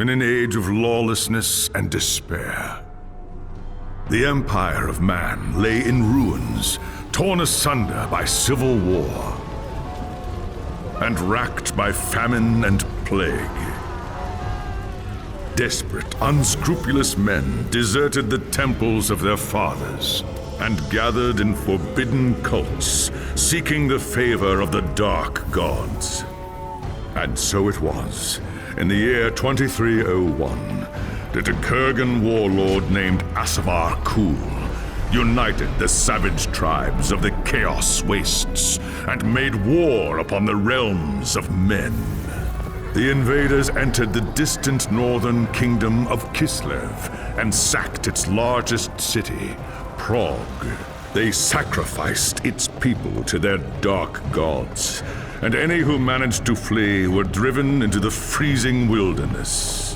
in an age of lawlessness and despair. The empire of man lay in ruins, torn asunder by civil war, and racked by famine and plague. Desperate, unscrupulous men deserted the temples of their fathers and gathered in forbidden cults, seeking the favor of the dark gods. And so it was, in the year 2301, that a Kurgan warlord named Asavar Kul united the savage tribes of the Chaos Wastes and made war upon the realms of men. The invaders entered the distant northern kingdom of Kislev and sacked its largest city, Prague. They sacrificed its people to their dark gods, and any who managed to flee were driven into the freezing wilderness.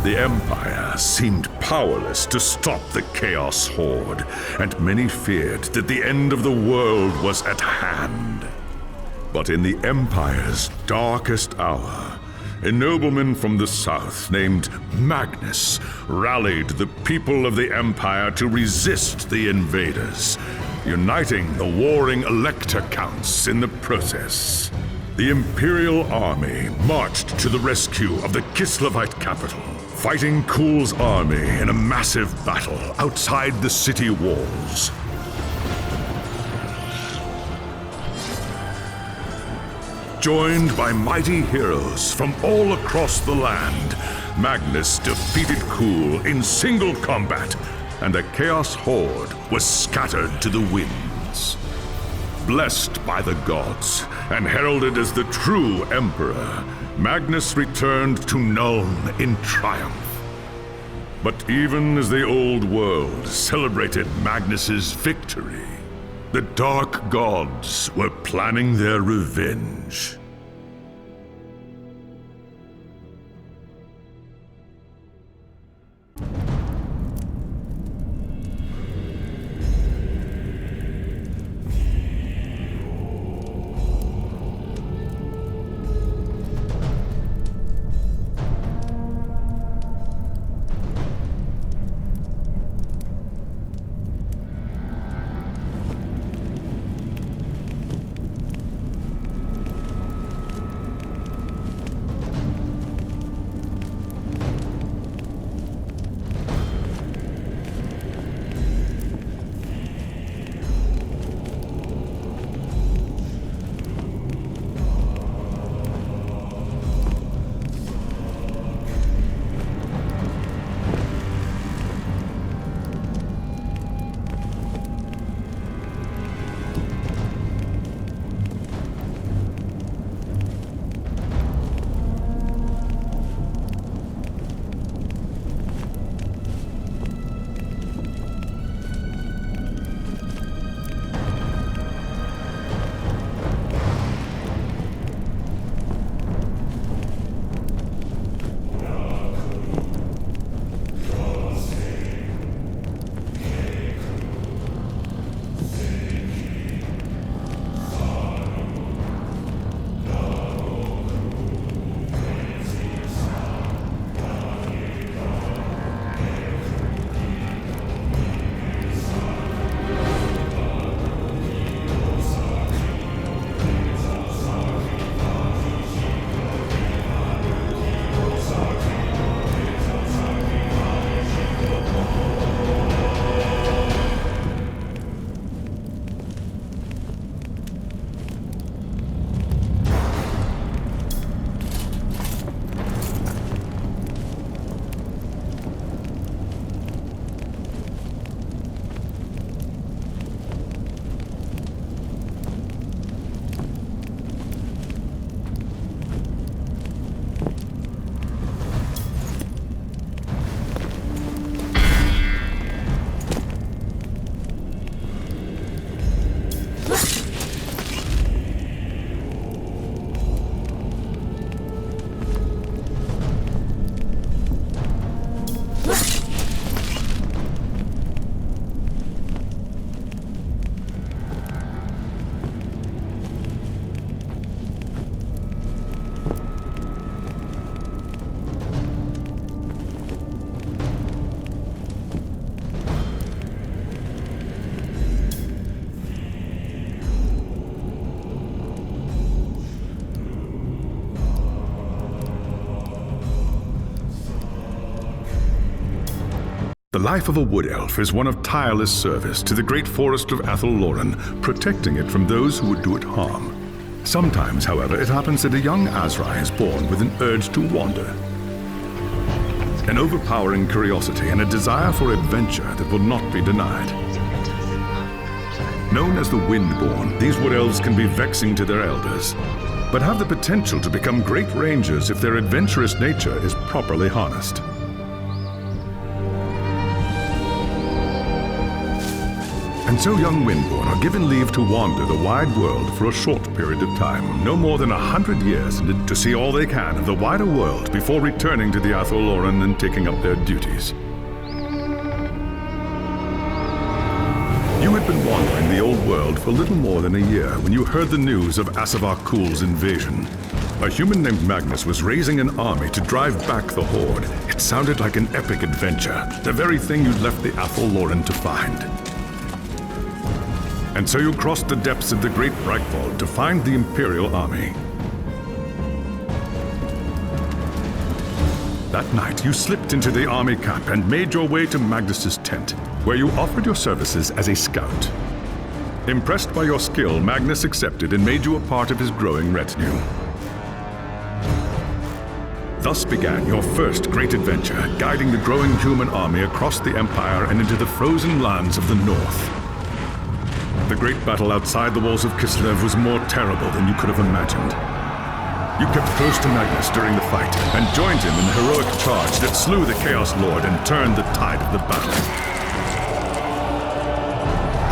The Empire seemed powerless to stop the Chaos Horde, and many feared that the end of the world was at hand. But in the Empire's darkest hour, a nobleman from the south named Magnus rallied the people of the Empire to resist the invaders, uniting the warring Elector Counts in the process. The Imperial army marched to the rescue of the Kislevite capital, fighting Kul's army in a massive battle outside the city walls. Joined by mighty heroes from all across the land, Magnus defeated Kul in single combat, and the Chaos Horde was scattered to the winds. Blessed by the gods and heralded as the true Emperor, Magnus returned to Nuln in triumph. But even as the old world celebrated Magnus's victory, the dark gods were planning their revenge. life of a wood elf is one of tireless service to the great forest of Athel-Loren, protecting it from those who would do it harm. Sometimes, however, it happens that a young Azrai is born with an urge to wander. An overpowering curiosity and a desire for adventure that will not be denied. Known as the Windborn, these wood elves can be vexing to their elders, but have the potential to become great rangers if their adventurous nature is properly harnessed. And so young Windborn are given leave to wander the wide world for a short period of time, no more than 100 years, to see all they can of the wider world before returning to the Athel-Loren and taking up their duties. You had been wandering the old world for little more than a year when you heard the news of Asavar Kul's invasion. A human named Magnus was raising an army to drive back the Horde. It sounded like an epic adventure, the very thing you'd left the Athel-Loren to find. And so you crossed the depths of the Great Brightfall to find the Imperial army. That night, you slipped into the army camp and made your way to Magnus's tent, where you offered your services as a scout. Impressed by your skill, Magnus accepted and made you a part of his growing retinue. Thus began your first great adventure, guiding the growing human army across the Empire and into the frozen lands of the North. The great battle outside the walls of Kislev was more terrible than you could have imagined. You kept close to Magnus during the fight and joined him in the heroic charge that slew the Chaos Lord and turned the tide of the battle.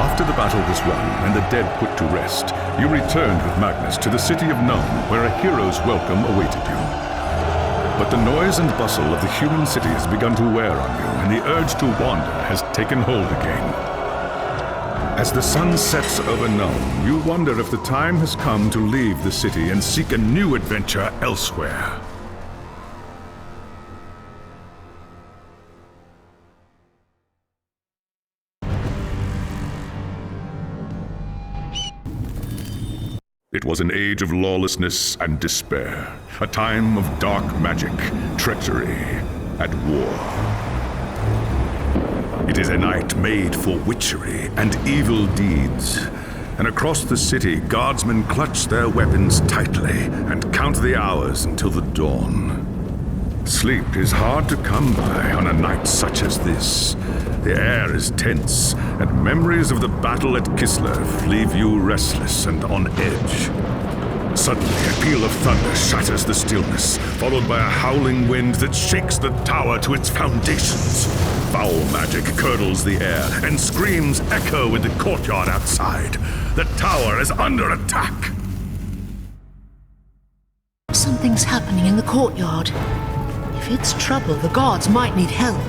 After the battle was won and the dead put to rest, you returned with Magnus to the city of Nuln, where a hero's welcome awaited you. But the noise and bustle of the human city has begun to wear on you, and the urge to wander has taken hold again. As the sun sets over Nuln, you wonder if the time has come to leave the city and seek a new adventure elsewhere. It was an age of lawlessness and despair, a time of dark magic, treachery, and war. It is a night made for witchery and evil deeds, and across the city, guardsmen clutch their weapons tightly and count the hours until the dawn. Sleep is hard to come by on a night such as this. The air is tense, and memories of the battle at Kislev leave you restless and on edge. Suddenly, a peal of thunder shatters the stillness, followed by a howling wind that shakes the tower to its foundations. Foul magic curdles the air, and screams echo in the courtyard outside. The tower is under attack. Something's happening in the courtyard. If it's trouble, the guards might need help.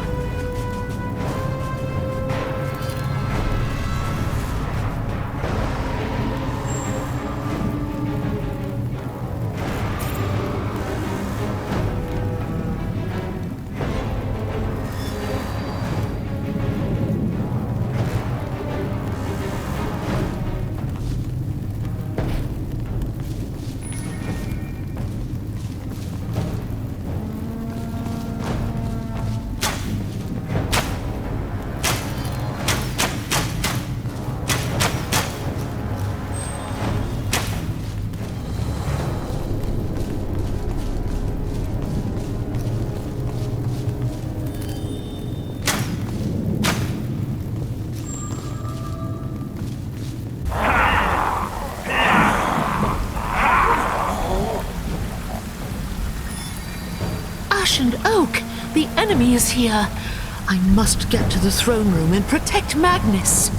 And Oak! The enemy is here! I must get to the throne room and protect Magnus!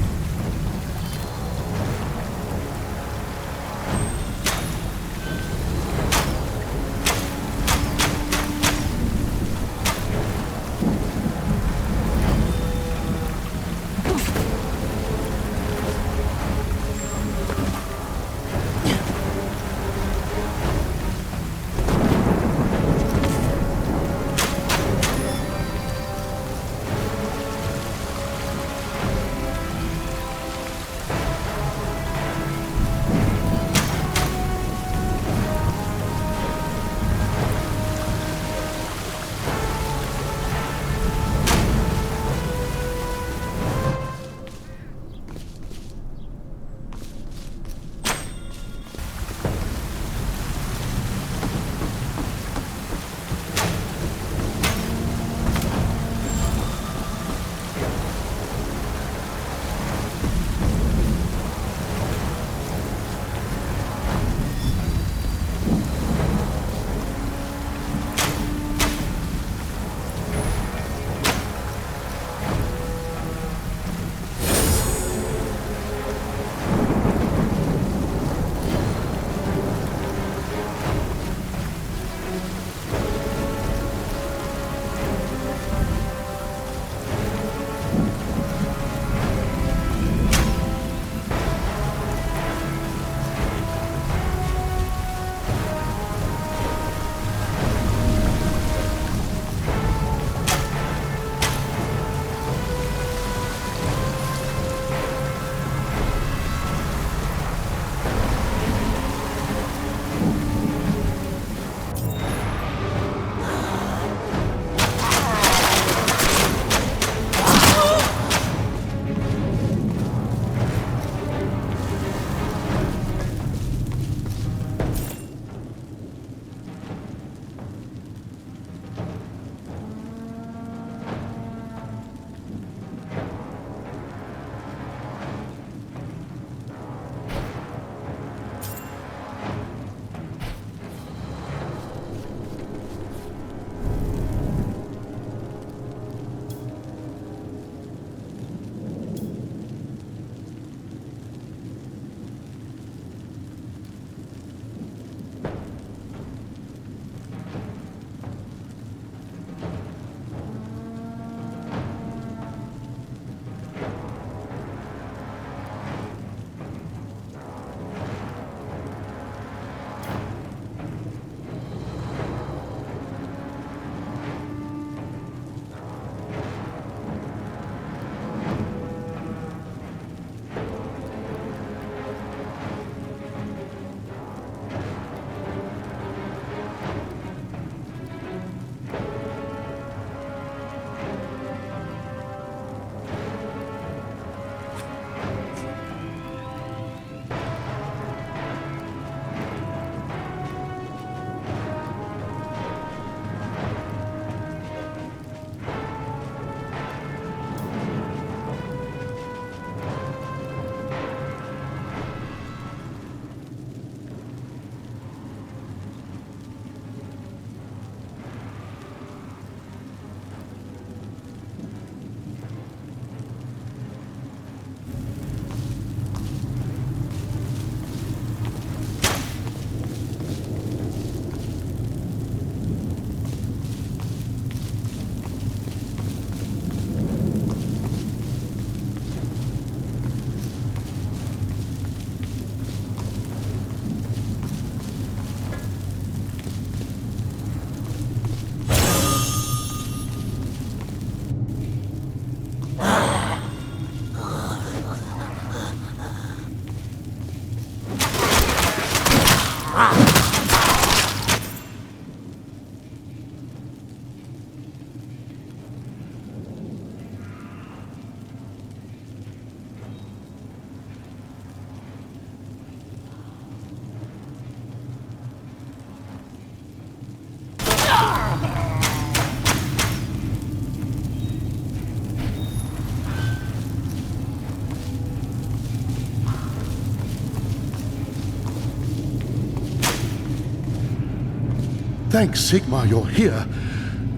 Thank Sigmar you're here.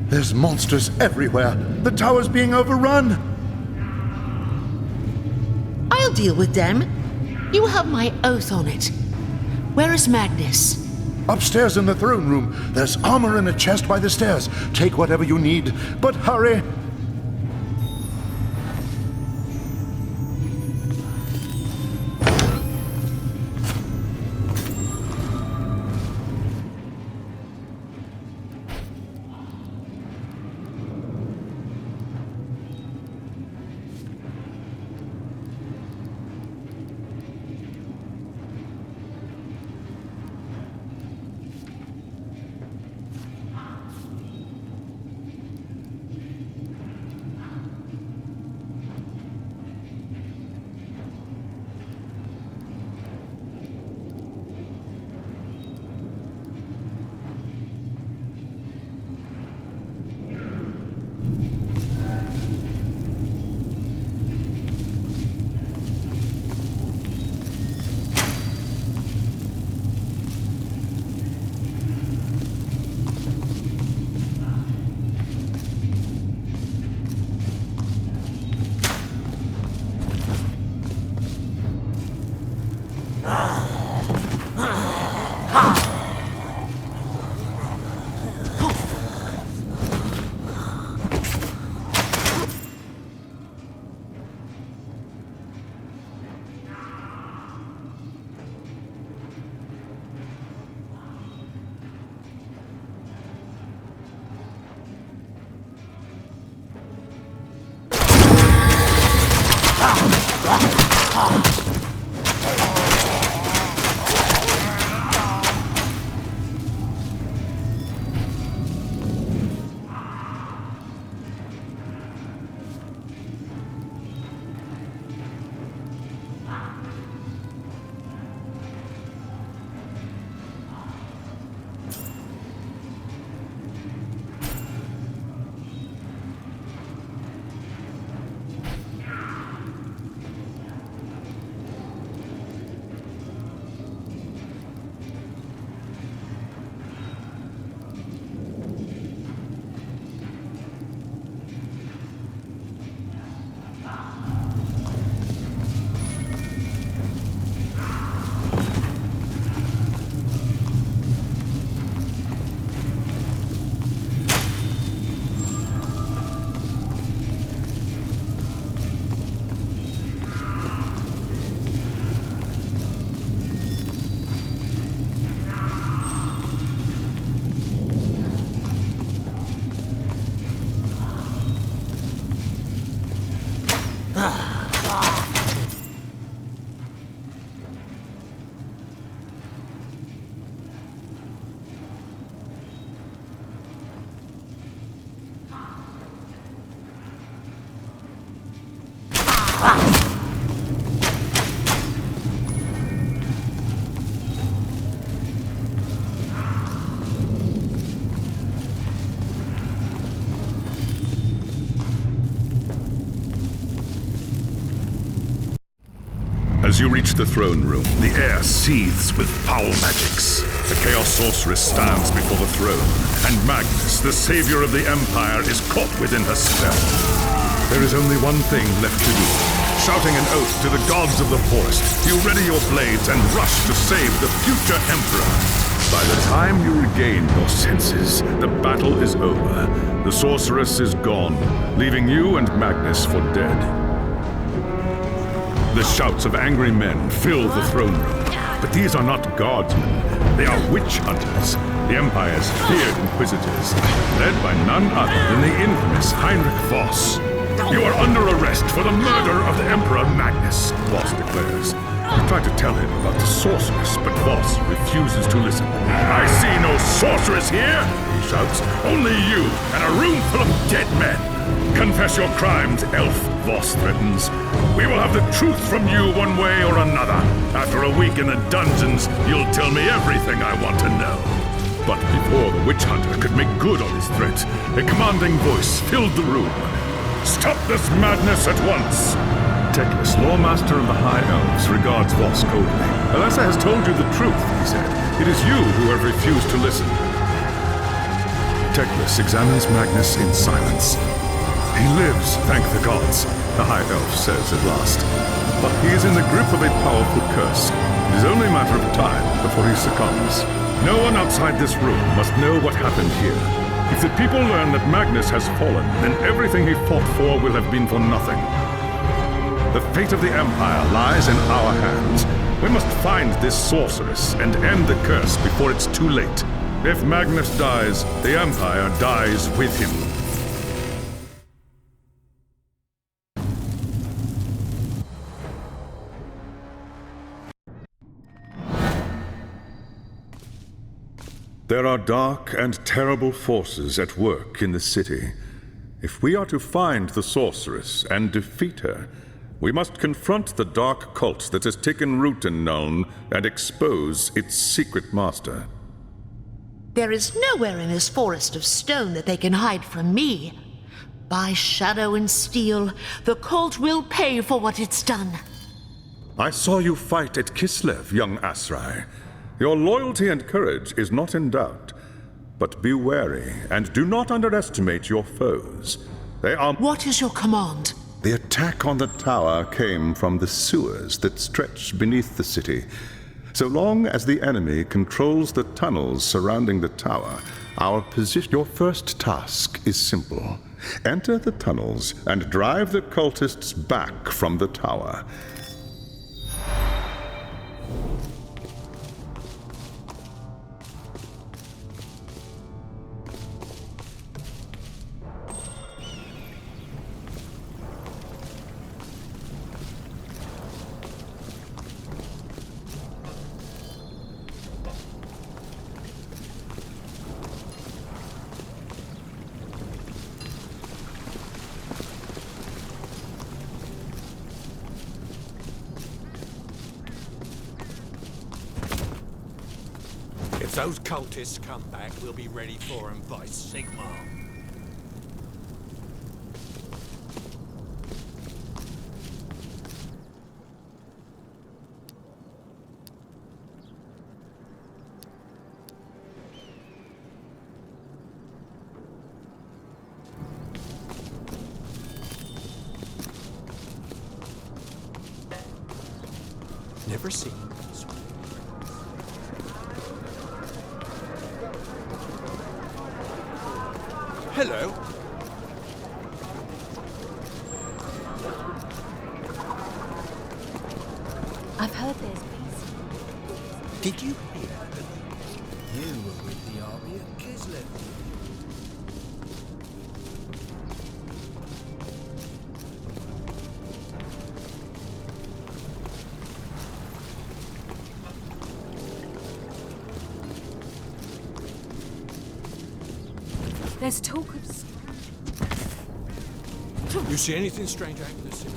There's monsters everywhere. The tower's being overrun. I'll deal with them. You have my oath on it. Where is Magnus? Upstairs in the throne room. There's armor in a chest by the stairs. Take whatever you need, but hurry. As you reach the throne room, the air seethes with foul magics. The Chaos Sorceress stands before the throne, and Magnus, the savior of the Empire, is caught within her spell. There is only one thing left to do. Shouting an oath to the gods of the forest, you ready your blades and rush to save the future Emperor. By the time you regain your senses, the battle is over. The Sorceress is gone, leaving you and Magnus for dead. The shouts of angry men fill the throne room. But these are not guardsmen. They are witch hunters, the Empire's feared inquisitors, led by none other than the infamous Heinrich Voss. You are under arrest for the murder of the Emperor Magnus, Voss declares. You try to tell him about the sorceress, but Voss refuses to listen. I see no sorceress here, he shouts. Only you and a room full of dead men. Confess your crimes, elf, Voss threatens. We will have the truth from you one way or another. After a week in the dungeons, you'll tell me everything I want to know. But before the witch hunter could make good on his threat, a commanding voice filled the room. Stop this madness at once! Teclis, Lawmaster of the High Elves, regards Voss coldly. Alessa has told you the truth, he said. It is you who have refused to listen. Teclis examines Magnus in silence. He lives, thank the gods, the High Elf says at last. But he is in the grip of a powerful curse. It is only a matter of time before he succumbs. No one outside this room must know what happened here. If the people learn that Magnus has fallen, then everything he fought for will have been for nothing. The fate of the Empire lies in our hands. We must find this sorceress and end the curse before it's too late. If Magnus dies, the Empire dies with him. There are dark and terrible forces at work in the city. If we are to find the sorceress and defeat her, we must confront the dark cult that has taken root in Nuln and expose its secret master. There is nowhere in this forest of stone that they can hide from me. By shadow and steel, the cult will pay for what it's done. I saw you fight at Kislev, young Asrai. Your loyalty and courage is not in doubt. But be wary, and do not underestimate your foes. They are— What is your command? The attack on the tower came from the sewers that stretch beneath the city. So long as the enemy controls the tunnels surrounding the tower, our position— Your first task is simple. Enter the tunnels and drive the cultists back from the tower. If those cultists come back, we'll be ready for them by Sigma. Never seen this one. Hello. I've heard there's peace. Did you hear that you were with the army at Kislev? There's talk of... You see anything strange out in the city?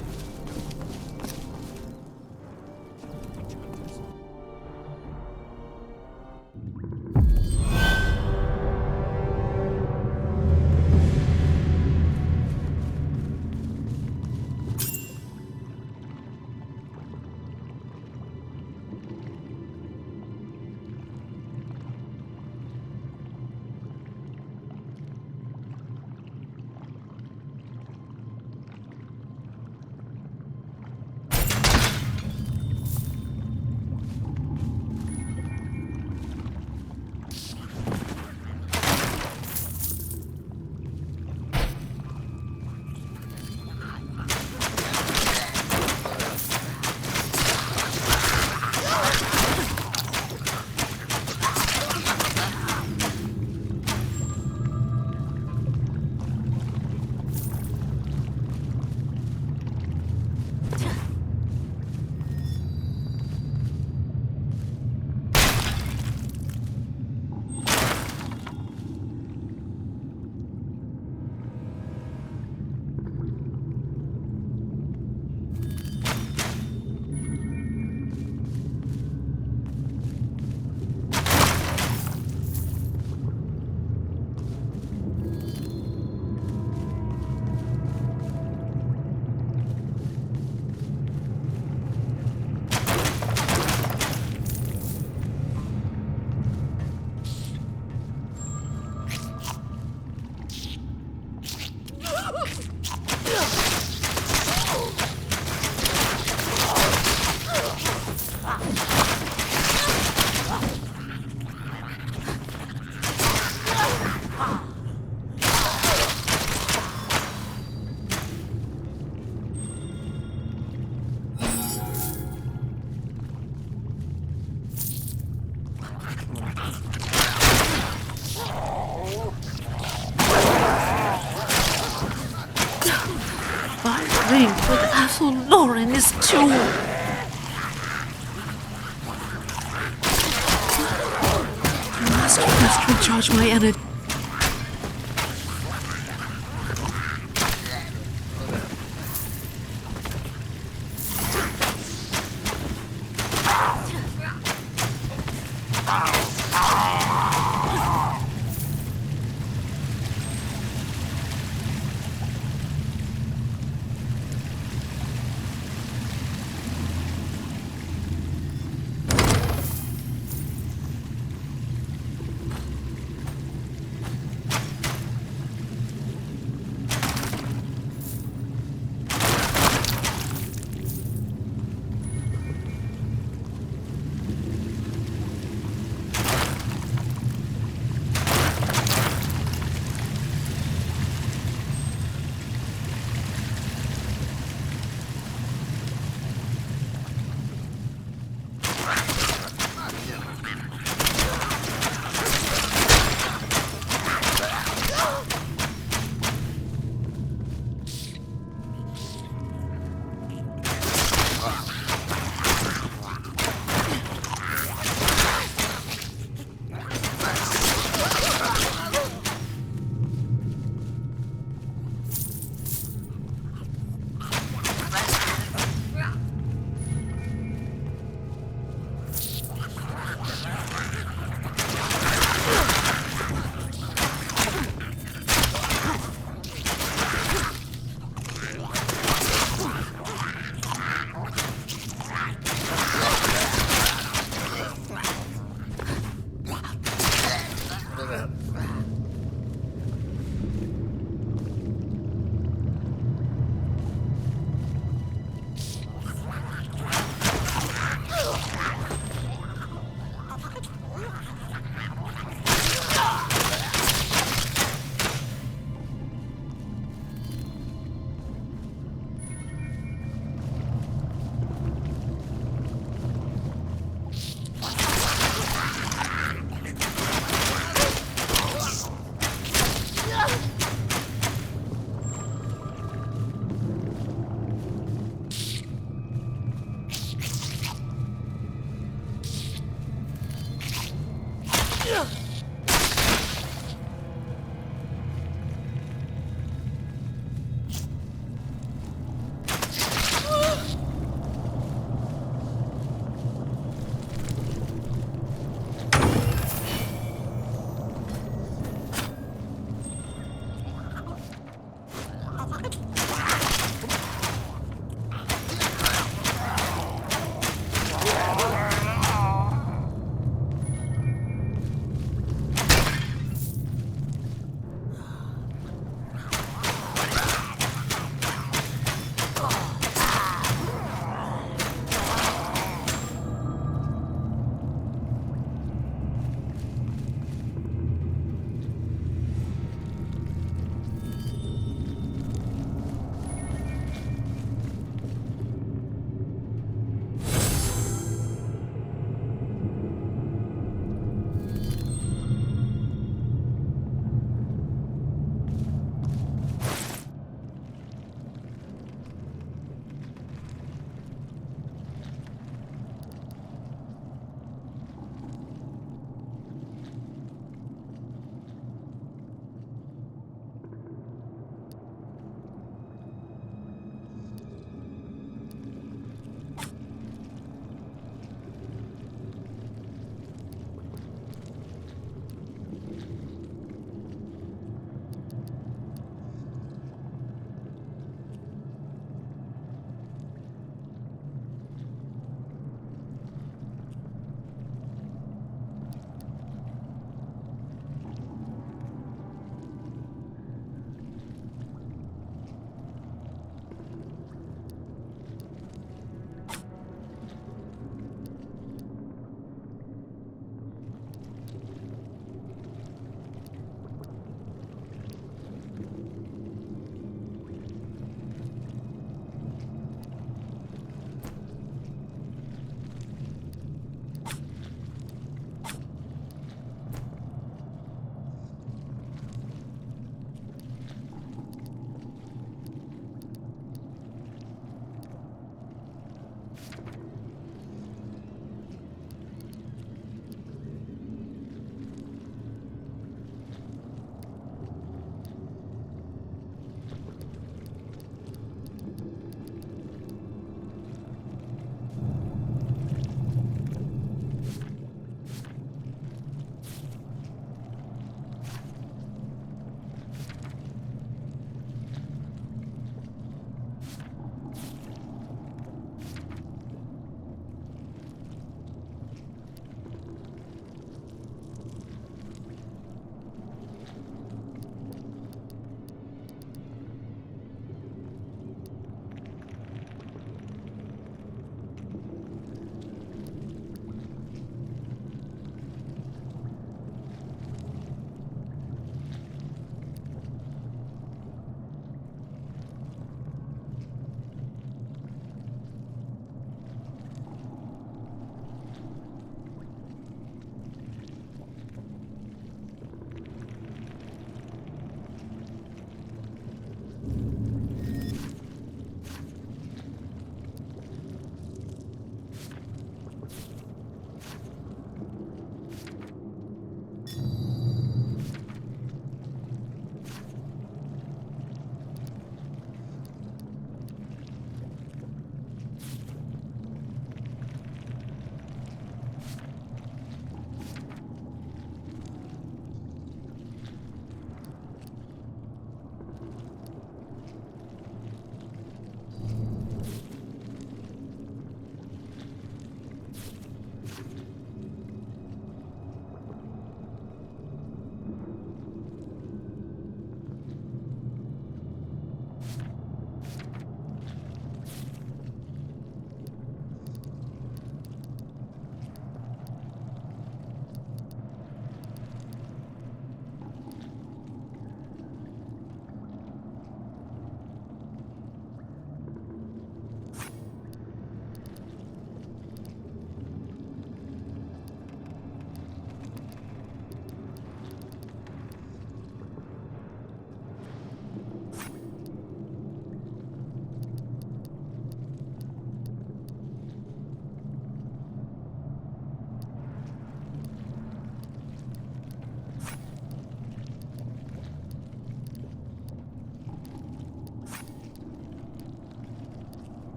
drink with Athel Lauren's tomb. I must first recharge my energy.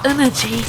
energy.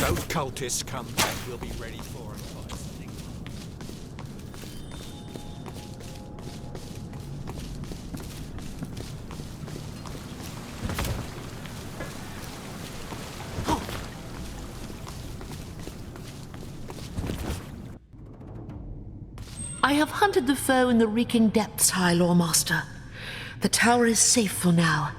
Those cultists come back, we'll be ready for them. I have hunted the foe in the reeking depths, High Lawmaster. The tower is safe for now,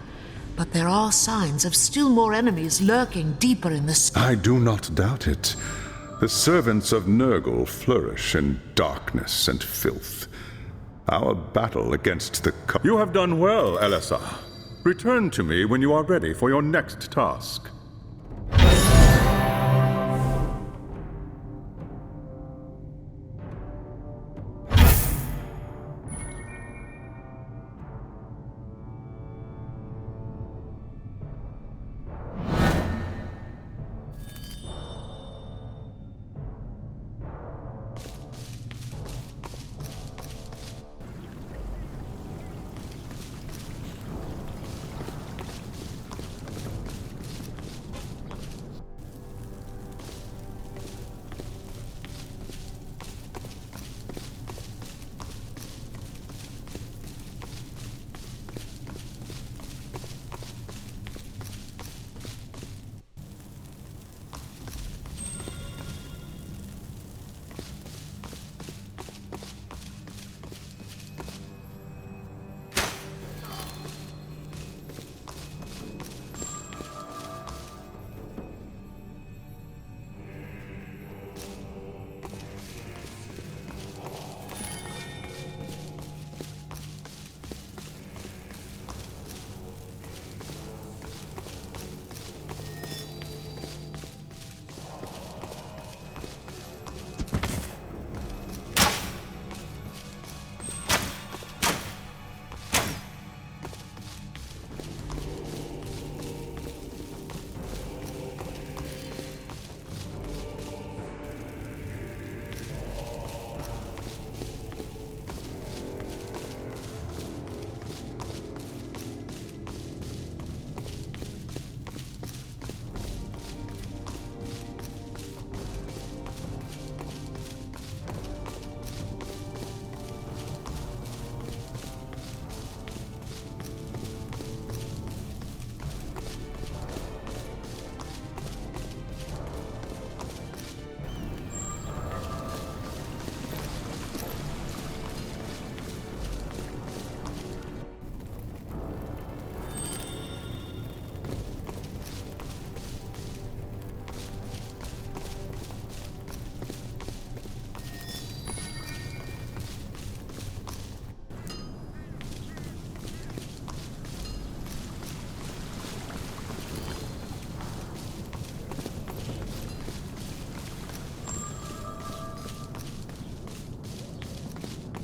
but there are signs of still more enemies lurking deeper in the sky. I do not doubt it. The servants of Nurgle flourish in darkness and filth. Our battle against the You have done well, Elessar. Return to me when you are ready for your next task.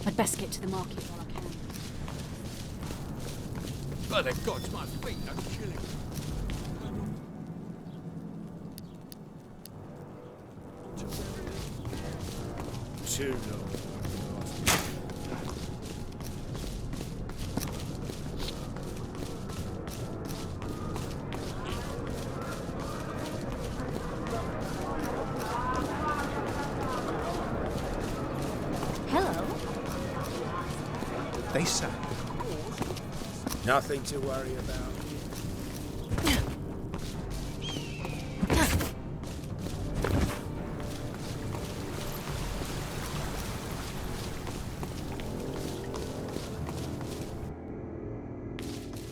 I'd best get to the market while I can. By the gods, my feet are chilling. Too long. Hello. They say. Nothing to worry about.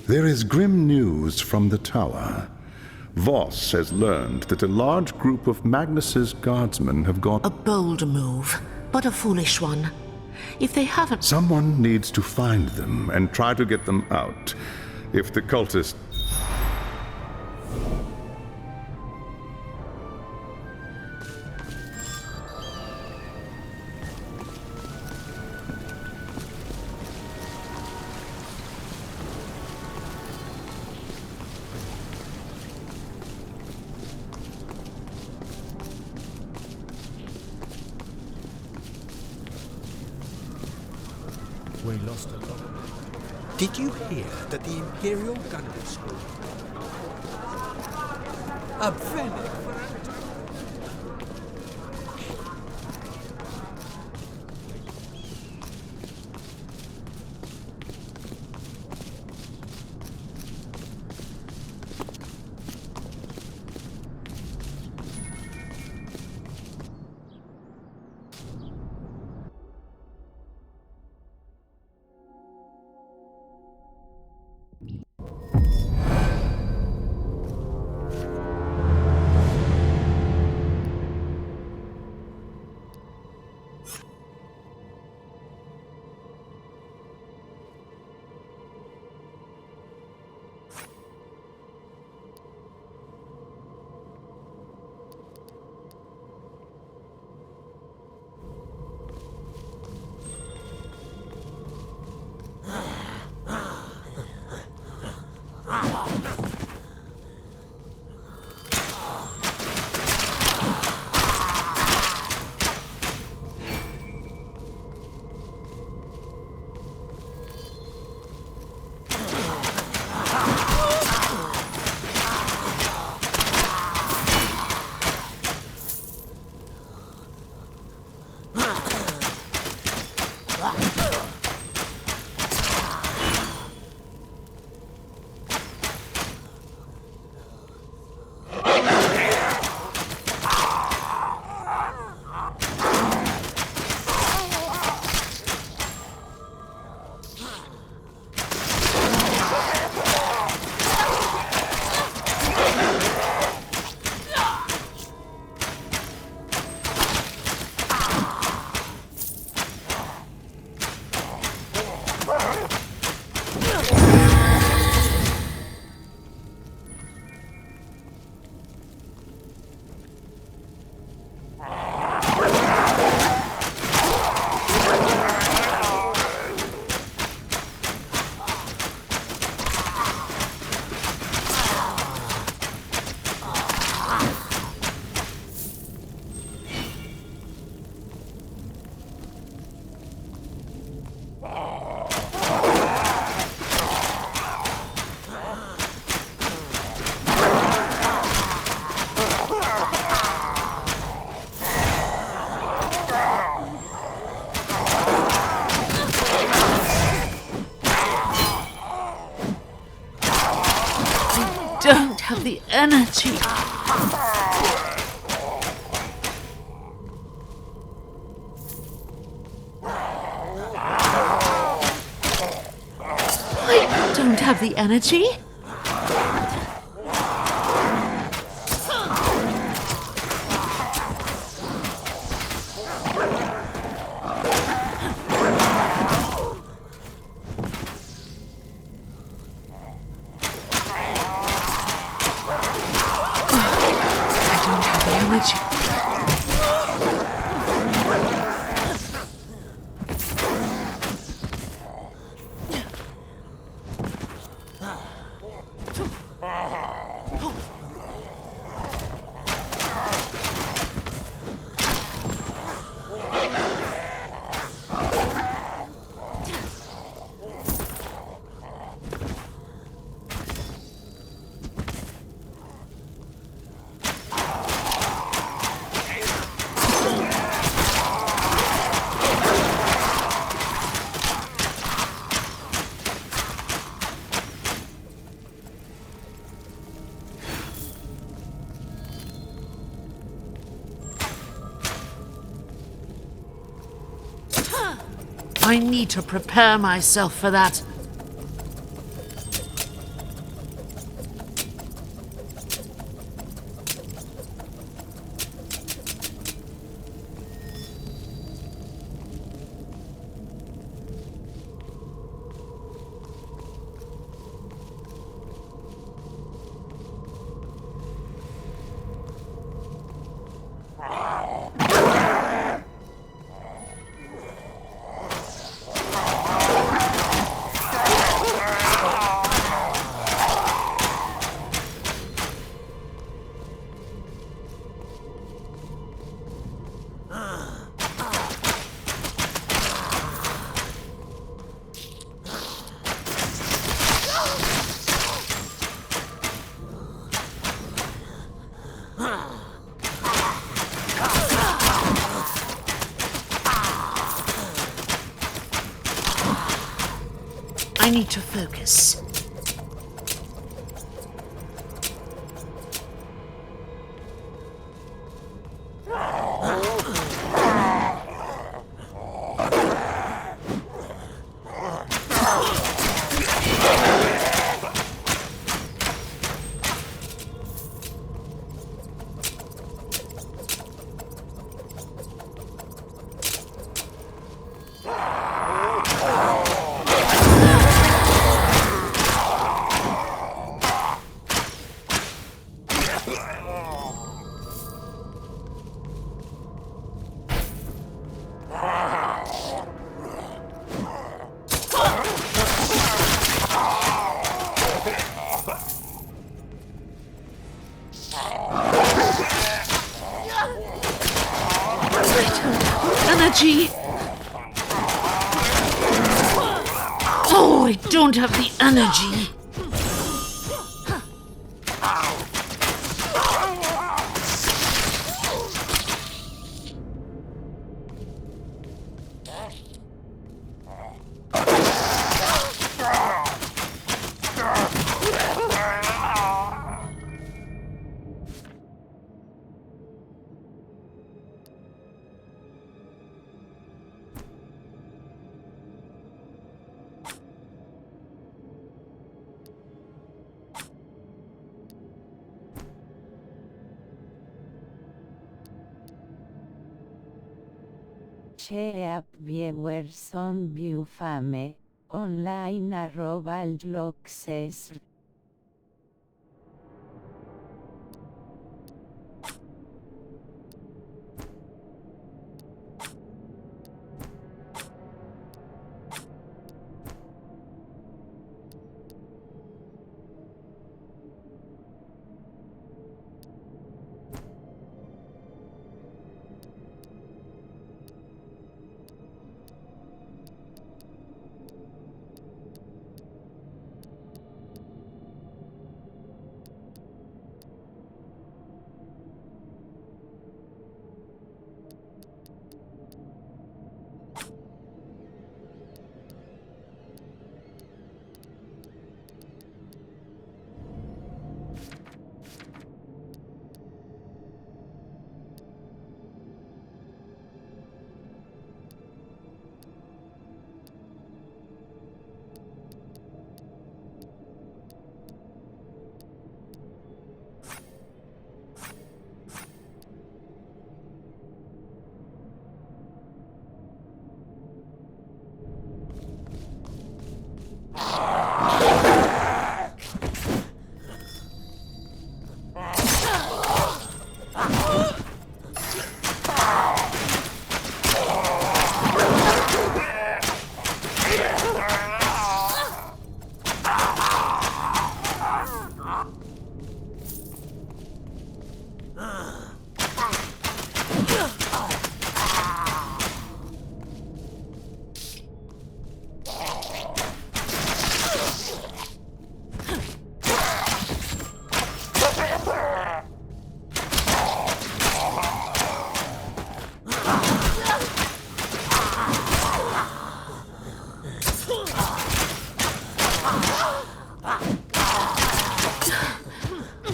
There is grim news from the tower. Voss has learned that a large group of Magnus's guardsmen have gone. A bold move, but a foolish one. If they haven't... Someone needs to find them and try to get them out. If the cultists... We lost a lot. Did you hear that the Imperial Gunnery School? A Fennec for Don't have the energy. I don't have the energy. I need to prepare myself for that. I need to focus. energy. Oh, I don't have the energy. Chaosbane Biufame online @loxes.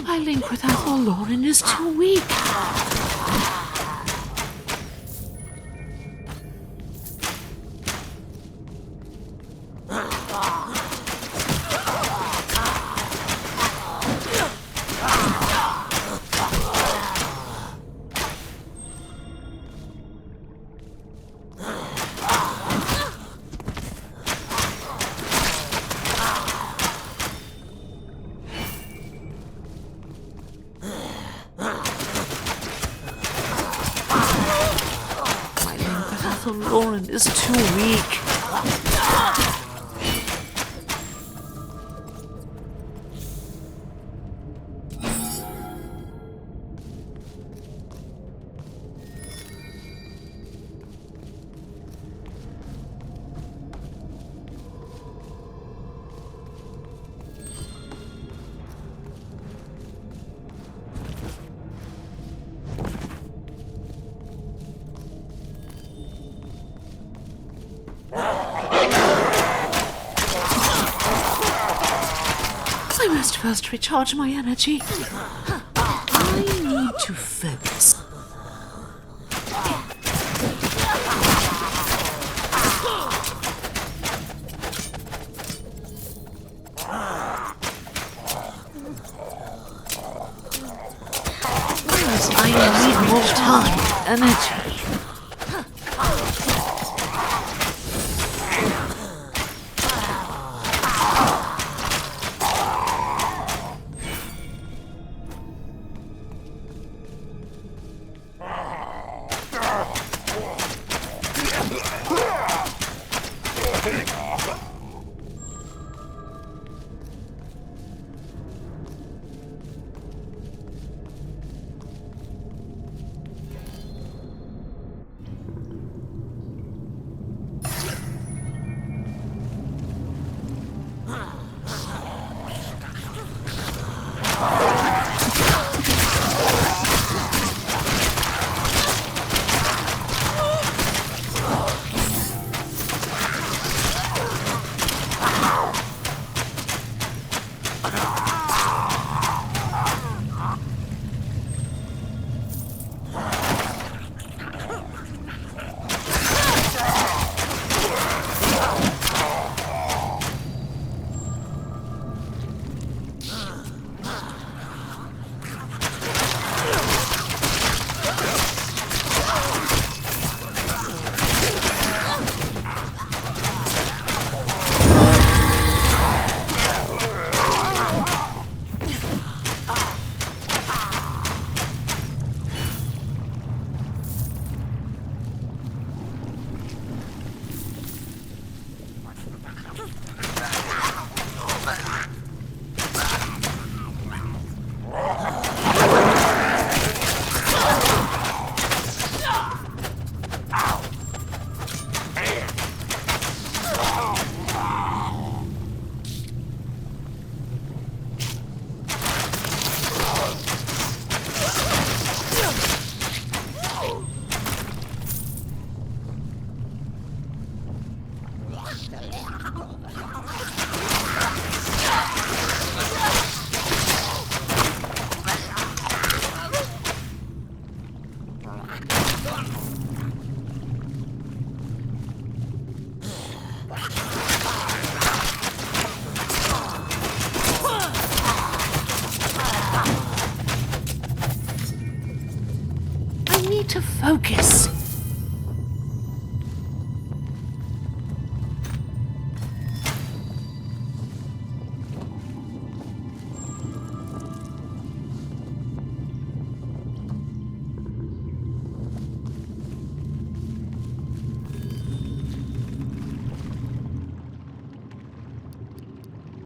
My link with Ethel Lauren is too weak. Ethel Lauren is too weak. I must first recharge my energy. I need to focus. Whereas I need more time, energy. to focus.